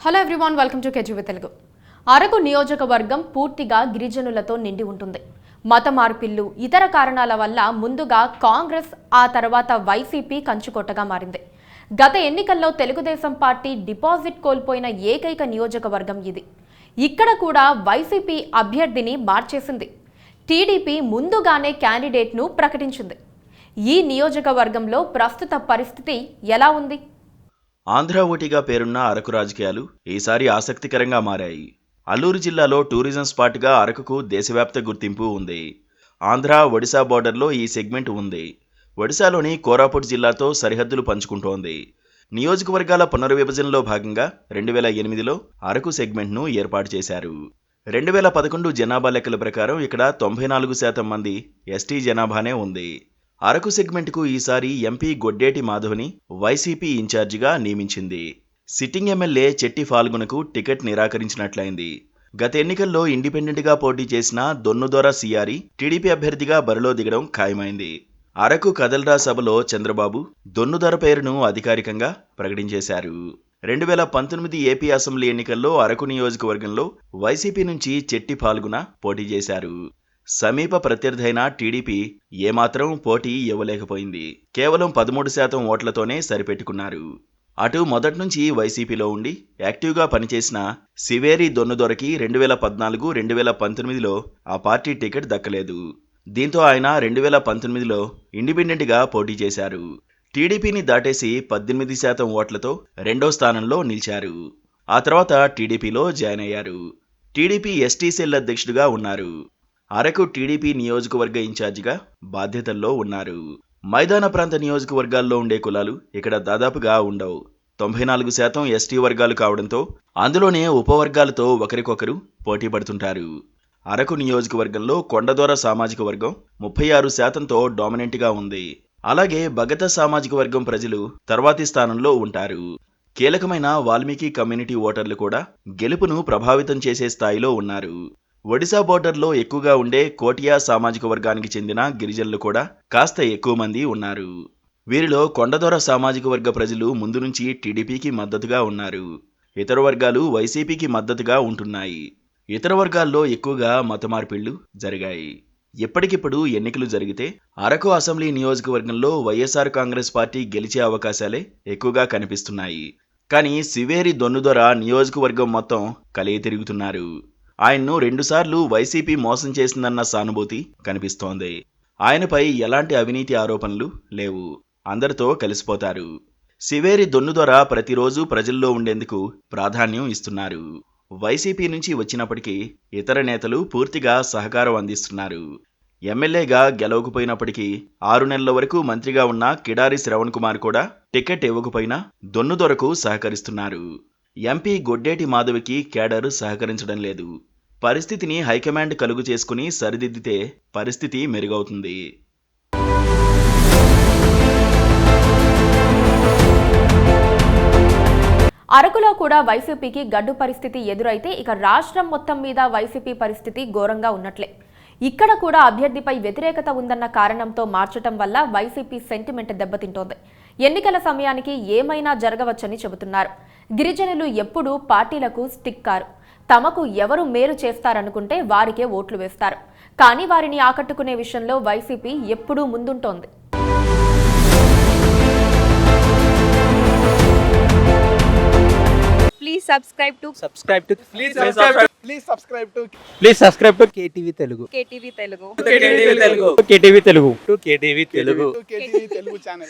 Hello everyone, welcome to KGV Telugu. Araku నియోజకవర్గం పూర్తిగా గిరిజనులతో నిండి ఉంటుంది. మత మార్పిళ్లు, ఇతర కారణాల వల్ల ముందుగా కాంగ్రెస్, ఆ తర్వాత వైసీపీ కంచుకొట్టగా మారింది. గత ఎన్నికల్లో తెలుగుదేశం పార్టీ డిపాజిట్ కోల్పోయిన ఏకైక నియోజకవర్గం ఇది. ఇక్కడ కూడా వైసీపీ అభ్యర్థిని మార్చేసింది. టీడీపీ ముందుగానే క్యాండిడేట్ను ప్రకటించింది. ఈ నియోజకవర్గంలో ప్రస్తుత పరిస్థితి ఎలా ఉంది? ఆంధ్ర ఓటిగా పేరున్న అరకు రాజకీయాలు ఈసారి ఆసక్తికరంగా మారాయి. అల్లూరు జిల్లాలో టూరిజం స్పాట్గా అరకుకు దేశవ్యాప్త గుర్తింపు ఉంది. ఆంధ్ర ఒడిశా బోర్డర్లో ఈ సెగ్మెంట్ ఉంది. ఒడిశాలోని కోరాపుట్ జిల్లాతో సరిహద్దులు పంచుకుంటోంది. నియోజకవర్గాల పునర్విభజనలో భాగంగా 2008లో అరకు సెగ్మెంట్ను ఏర్పాటు చేశారు. 2011 జనాభా లెక్కల ప్రకారం ఇక్కడ 94% మంది ఎస్టీ జనాభానే ఉంది. అరకు సెగ్మెంట్కు ఈసారి ఎంపీ గొడ్డేటి మాధవ్ని వైసీపీ ఇన్ఛార్జిగా నియమించింది. సిట్టింగ్ ఎమ్మెల్యే చెట్టి ఫాల్గునకు టికెట్ నిరాకరించినట్లయింది. గత ఎన్నికల్లో ఇండిపెండెంట్గా పోటీ చేసిన దొన్నుదొర సియారి టీడీపీ అభ్యర్థిగా బరిలో దిగడం ఖాయమైంది. అరకు కదల్రా సభలో చంద్రబాబు దొన్నుదొర పేరును అధికారికంగా ప్రకటించేశారు. 2019 ఏపీ అసెంబ్లీ ఎన్నికల్లో అరకు నియోజకవర్గంలో వైసీపీ నుంచి చెట్టి ఫాల్గున పోటీ చేశారు. సమీప ప్రత్యర్థైన టీడీపీ ఏమాత్రం పోటీ ఇవ్వలేకపోయింది. కేవలం 13% ఓట్లతోనే సరిపెట్టుకున్నారు. అటు మొదటి నుంచి వైసీపీలో ఉండి యాక్టివ్గా పనిచేసిన సివేరి దొన్నుదొరకి 2014, 2019లో ఆ పార్టీ టికెట్ దక్కలేదు. దీంతో ఆయన 2019లో ఇండిపెండెంట్గా పోటీ చేశారు. టీడీపీని దాటేసి 18% ఓట్లతో రెండో స్థానంలో నిలిచారు. ఆ తర్వాత టీడీపీలో జాయిన్ అయ్యారు. టీడీపీ ఎస్టీ సెల్ అధ్యక్షుడిగా ఉన్నారు. అరకు టీడీపీ నియోజకవర్గ ఇన్ఛార్జిగా బాధ్యతల్లో ఉన్నారు. మైదాన ప్రాంత నియోజకవర్గాల్లో ఉండే కులాలు ఇక్కడ దాదాపుగా ఉండవు. 94% ఎస్టీ వర్గాలు కావడంతో అందులోనే ఉపవర్గాలతో ఒకరికొకరు పోటీ పడుతుంటారు. అరకు నియోజకవర్గంలో కొండదొర సామాజిక వర్గం 36%తో డామినెంట్గా ఉంది. అలాగే బగత సామాజిక వర్గం ప్రజలు తర్వాతి స్థానంలో ఉంటారు. కీలకమైన వాల్మీకి కమ్యూనిటీ ఓటర్లు కూడా గెలుపును ప్రభావితం చేసే స్థాయిలో ఉన్నారు. ఒడిశా బోర్డర్లో ఎక్కువగా ఉండే కోటియా సామాజిక వర్గానికి చెందిన గిరిజనులు కూడా కాస్త ఎక్కువ మంది ఉన్నారు. వీరిలో కొండదొర సామాజిక వర్గ ప్రజలు ముందు నుంచి టీడీపీకి మద్దతుగా ఉన్నారు. ఇతర వర్గాలు వైసీపీకి మద్దతుగా ఉంటున్నాయి. ఇతర వర్గాల్లో ఎక్కువగా మత మార్పిళ్లు జరిగాయి. ఇప్పటికిప్పుడు ఎన్నికలు జరిగితే అరకు అసెంబ్లీ నియోజకవర్గంలో వైఎస్ఆర్ కాంగ్రెస్ పార్టీ గెలిచే అవకాశాలే ఎక్కువగా కనిపిస్తున్నాయి. కానీ సివేరి దొన్నుదొర నియోజకవర్గం మొత్తం కలిగి తిరుగుతున్నారు. ఆయన్ను 2 సార్లు వైసీపీ మోసం చేసిందన్న సానుభూతి కనిపిస్తోంది. ఆయనపై ఎలాంటి అవినీతి ఆరోపణలు లేవు. అందరితో కలిసిపోతారు. సివేరి దొన్నుదొర ప్రతిరోజు ప్రజల్లో ఉండేందుకు ప్రాధాన్యం ఇస్తున్నారు. వైసీపీ నుంచి వచ్చినప్పటికీ ఇతర నేతలు పూర్తిగా సహకారం అందిస్తున్నారు. ఎమ్మెల్యేగా గెలవకపోయినప్పటికీ 6 నెలల వరకు మంత్రిగా ఉన్న కిడారి శ్రవణ్ కుమార్ కూడా టికెట్ ఇవ్వకపోయినా దొన్నుదొరకు సహకరిస్తున్నారు. ఎంపీ గొడ్డేటి మాధవికి కేడర్ సహకరించడం లేదు. పరిస్థితిని హైకమాండ్ కలుగు చేసుకుని సరిదిద్దితే పరిస్థితి మెరుగవుతుంది. అరకులో కూడా వైసీపీకి గడ్డు పరిస్థితి ఎదురైతే ఇక రాష్ట్రం మొత్తం మీద వైసీపీ పరిస్థితి ఘోరంగా ఉన్నట్లే. ఇక్కడ కూడా అభ్యర్థిపై వ్యతిరేకత ఉందన్న కారణంతో మార్చటం వల్ల వైసీపీ సెంటిమెంట్ దెబ్బతింటోంది. ఎన్నికల సమయానికి ఏమైనా జరగవచ్చని చెబుతున్నారు. గిరిజనులు ఎప్పుడూ పార్టీలకు స్టిక్ కారు. తమకు ఎవరు మేలు చేస్తారనుకుంటే వారికే ఓట్లు వేస్తారు. కానీ వారిని ఆకట్టుకునే విషయంలో వైసీపీ ఎప్పుడూ ముందుంటోంది. Please subscribe to KTV Telugu. KTV Telugu KTV Telugu channel.